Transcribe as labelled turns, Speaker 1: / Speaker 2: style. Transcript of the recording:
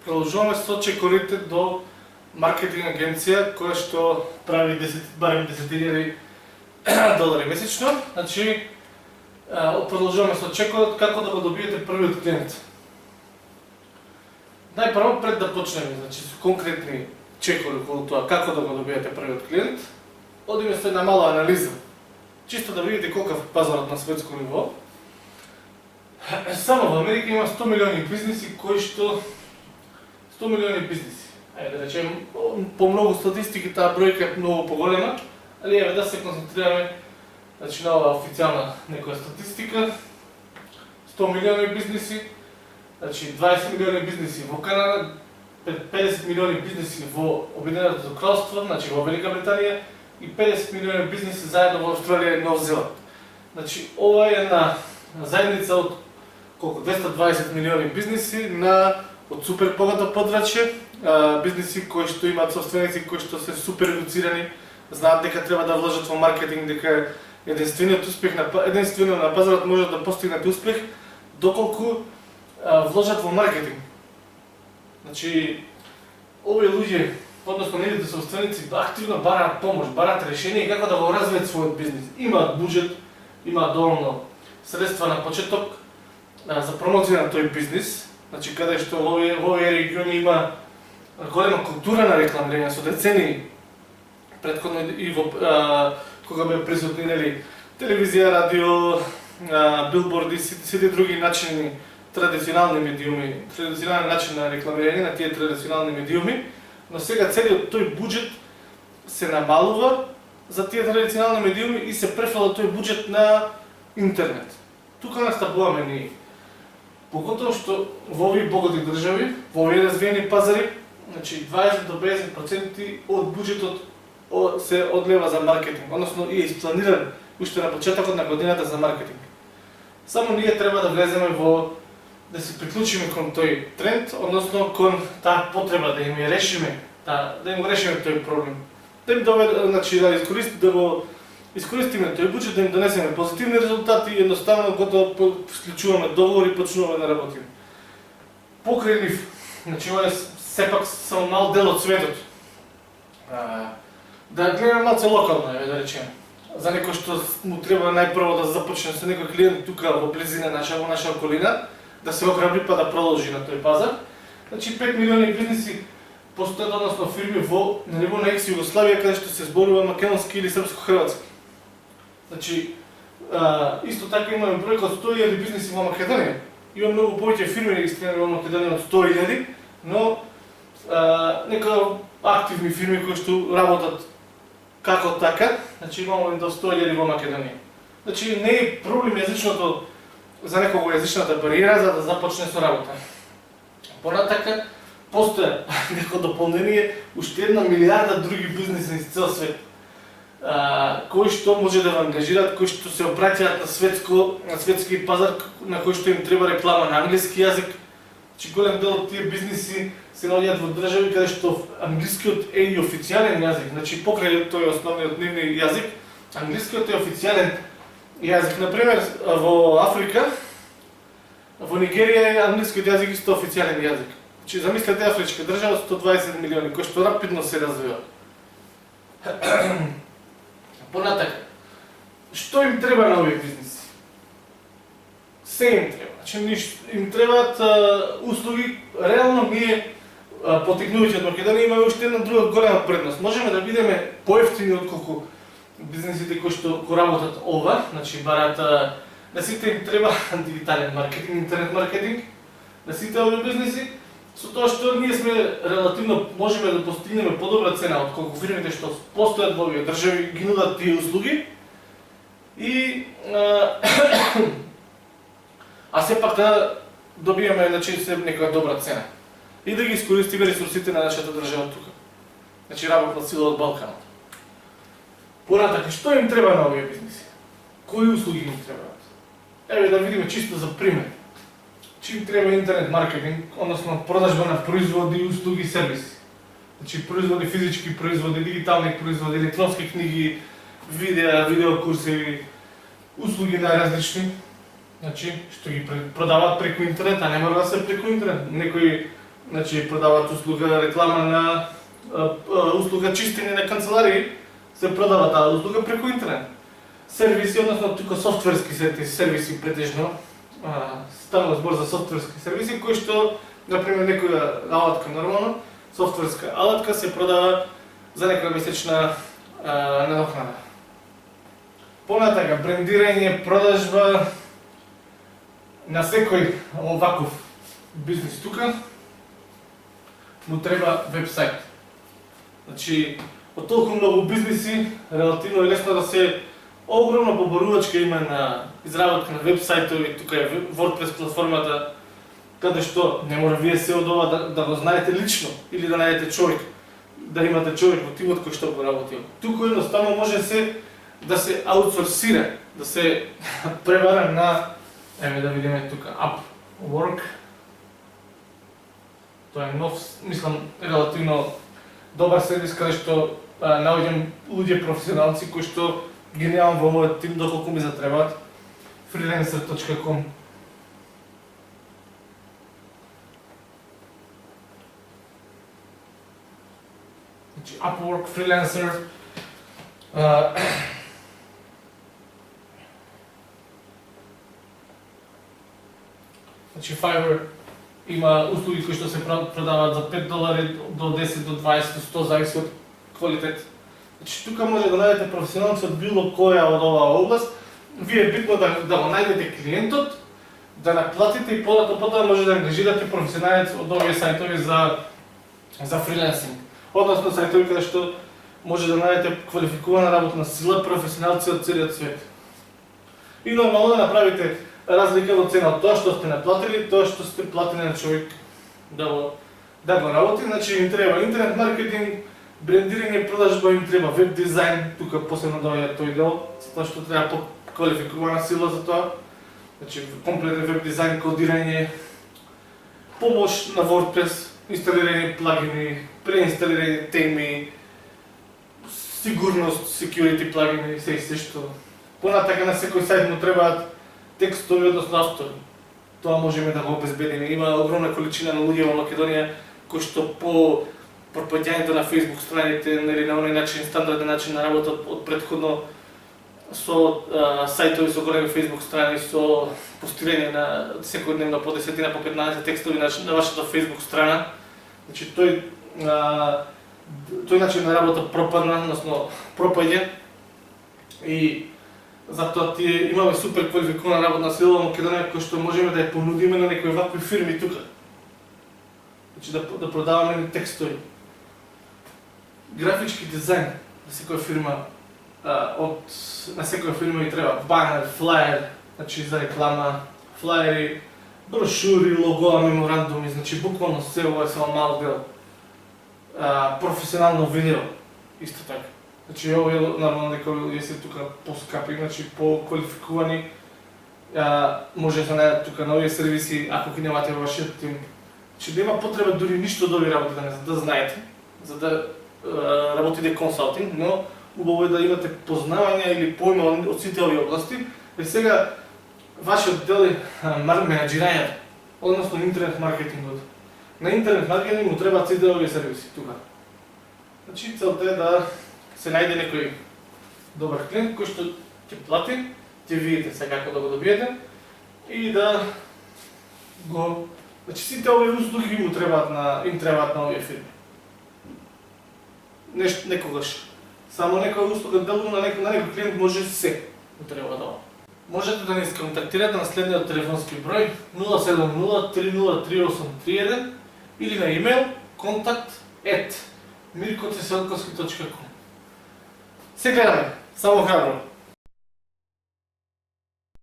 Speaker 1: продолжуваме со чекорите до маркетинг агенција која што прави барем 10.000 долари месечно. Значи, продолжуваме со чекорот како да го добиете првиот клиент. Најпрво пред да почнеме, значи со конкретни чекори околу тоа како да го добиете првиот клиент, одиме со една мала анализа. Чисто да видите колкав е пазарот на светско ниво. Само во Америка има 100 милиони бизниси кои што 100 милиони бизниси. Ајде да речем, по многу статистики таа бројка е многу поголема, али еве да се концентрираме значи на оваа официјална некоја статистика. 100 милиони бизниси, значи 20 милиони бизниси во Канада, 50 милиони бизниси во Обединетото кралство, значи во Велика Британија, и 50 милиони бизниси заедно во Австралија и Нов Зеланд. Значи ова е една заедница од колку 220 милиони бизниси од супер богато подрачје, бизниси кои што имаат собственици кои што се супер едуцирани, знаат дека треба да вложат во маркетинг, дека единствено на пазарот може да постигнат успех доколку вложат во маркетинг. Значи овие луѓе, односно нивните собственици, активно бараат помош, бараат решение и како да го развијат својот бизнис. Имаат буџет, имаат доволно средства на почеток за промоција на тој бизнис. Значи каде што во овие региони има голема култура на рекламирање со децени претходно и во кога бе присутни телевизија, радио, билборди, сите други начини, традиционални медиуми, традиционален начин на рекламирање на тие традиционални медиуми, но сега целиот тој буџет се намалува за тие традиционални медиуми и се префала тој буџет на интернет. Тука настапуваме ние. Поготово што во овие богати држави, во овие развиени пазари, значи 20 до 50% од буџетот се одлева за маркетинг, односно е испланиран уште на почетокот на годината за маркетинг. Само ние треба да влеземе да се приклучиме кон тој тренд, односно кон таа потреба да им ја решиме, да им го решиме тој проблем. Да им значи да искористиме тој буџет, да им донесеме позитивни резултати и едноставно готово склучуваме договори и почнуваме да работиме. Покрај нив, значи ова е сепак само мал дел од светот. Да гледаме малце локално, да речеме. За некој што му треба најпрво да започне со некој клиент тука во близина во наша околина, да се охрабри па да продолжи на тој пазар. Значи 5 милиони бизниси постојат, односно фирми на ниво на екс-Југославија каде што се зборува македонски или српско-хрватски. Значи исто така имаме бројка од 100.000 бизниси во Македонија. Има многу повеќе фирми регистрирани во Македонија од 100.000, но некои активни фирми кои што работат како така, значи имаме до 100.000 во Македонија. Значи не е проблем јазичното за некого јазичната бариера за да започне со работа. Понатака постоја некој дополнение уште 1 милиарда други бизниси из цел свет. Кои што може да ангажираат, кои што се обраќаат на светски пазар, на кој што им треба реклама на англиски јазик. Значи голем дел од тие бизниси се наоѓаат во држави каде што англискиот е и официјален јазик. Значи покрај тој основниот нивни јазик, англискиот е официјален јазик. Например, во Африка, во Нигерија англискиот јазик исто официјален јазик. Значи замислете афричка држава 120 милиони кој што рапидно се развива. Понатака, што им треба на овие бизниси? Се им треба. Значи им требаат услуги. Реално ние потекнувајќи од Македонија имаме уште една друга голема предност. Можеме да бидеме поевтини отколку бизнисите кои што го работат ова, значи бараат на сите им треба дигитален маркетинг, интернет маркетинг, на сите овие бизниси, со тоа што ние сме релативно можеме да постигнеме подобра цена отколку фирмите што постојат во овие држави ги нудат тие услуги и сепак да добиеме значи некоја добра цена и да ги искористиме ресурсите на нашата држава тука. Значи работна сила од Балканот. Понатака, што им треба на овие бизниси? Кои услуги им требаат? Еве да видиме чисто за пример. Чи им треба интернет маркетинг, односно продажба на производи, услуги и сервиси. Значи производи, физички производи, дигитални производи, електронски книги, видеокурси, услуги најразлични. Значи, што ги продаваат преку интернет, а не мора да се преку интернет. Некои значи продаваат услуга реклама на услуга чистење на канцеларии, се продава таа услуга преку интернет. Сервиси, односно тука софтверски сервиси претежно, станува збор за софтверски сервиси кои што, например, некоја алатка нормално, софтверска алатка се продава за некоја месечна надокнада. Понатака, брендирање, продажба на секој оваков бизнис тука му треба вебсайт. Значи, од толку многу бизниси, релативно е лесно да се огромна поборувачка има на изработка на вебсајтови, тука е WordPress платформата, каде што не може вие се од ова да го знаете лично или да најдете човек, да имате човек во тимот кој што го работи. Туку едноставно може да се аутсорсира, да се превара на, еве да видиме тука, Upwork. Тоа е нов, мислам, релативно добар сервис каде што наоѓам луѓе професионалци кои што ги немам во мојот тим доколку ми затребаат. freelancer.com. Значи Upwork, Freelancer. Значи Fiverr има услуги кои што се продаваат за $5 до 10 до 20 до 100 зависи од квалитет. Значи тука може да најдете професионалци од било која од оваа област. Вие е битно да го најдете клиентот, да наплатите и потоа може да ангажирате професионалец од овие сајтови за фрилансинг. Односно сајтови каде што може да најдете квалификувана работна сила, професионалци од целиот свет. И нормално да направите разлика во цена од тоа што сте наплатили, тоа што сте платени на човек да го работи. Значи им треба интернет маркетинг, брендирање, продажба, им треба веб дизајн, тука посебно доаѓа тој дел, затоа што треба квалификувана сила за тоа. Значи комплетен веб дизајн, кодирање, помош на WordPress, инсталирање плагини, преинсталирање теми, сигурност, security плагини, се што. Понатака на секој сајт му требаат текстови, односно автори. Тоа можеме да го обезбедиме. Има огромна количина на луѓе во Македонија кои што по пропаѓањето на Facebook страните или на оној начин, стандарден начин на работа од претходно со сајтови со големи Facebook страни, со постирање на секојдневно по 10 по 15 текстови на вашата Facebook страна. Значи тој начин на работа пропадна, односно пропаѓа и затоа тие имаме супер квалификувана работна сила во Македонија која што можеме да ја понудиме на некои вакви фирми тука. Значи да продаваме текстови. Графички дизајн на секоја фирма, на секоја фирма и треба банер, флаер, значи за реклама, флаери, брошури, логоа, меморандуми, значи буквално се ова е само мал дел. Професионално видео, исто така. Значи овие нормално некои луѓе се тука поскапи, значи поквалификувани, може да најдат тука нови сервиси ако ги немате во вашиот тим. Значи да има потреба дури ништо да ви работи да знаете, за да работите консалтинг, но убаво е да имате познавања или појма од сите овие области. И сега вашиот дел е менаџирањето, односно интернет маркетингот. На интернет маркетинг му требаат сите овие сервиси тука. Значи целта е да се најде некој добар клиент кој што ќе плати, ќе видите сега како да го добиете и да го... Значи сите овие услуги им требаат на овие фирми. Некогаш. Само некоја услуга делува на некој клиент може се му треба да ова. Можете да ни сконтактирате на следниот телефонски број 070-303-831 или на имейл contact@mirkoceselkovski.com. Се гледаме, само храбро!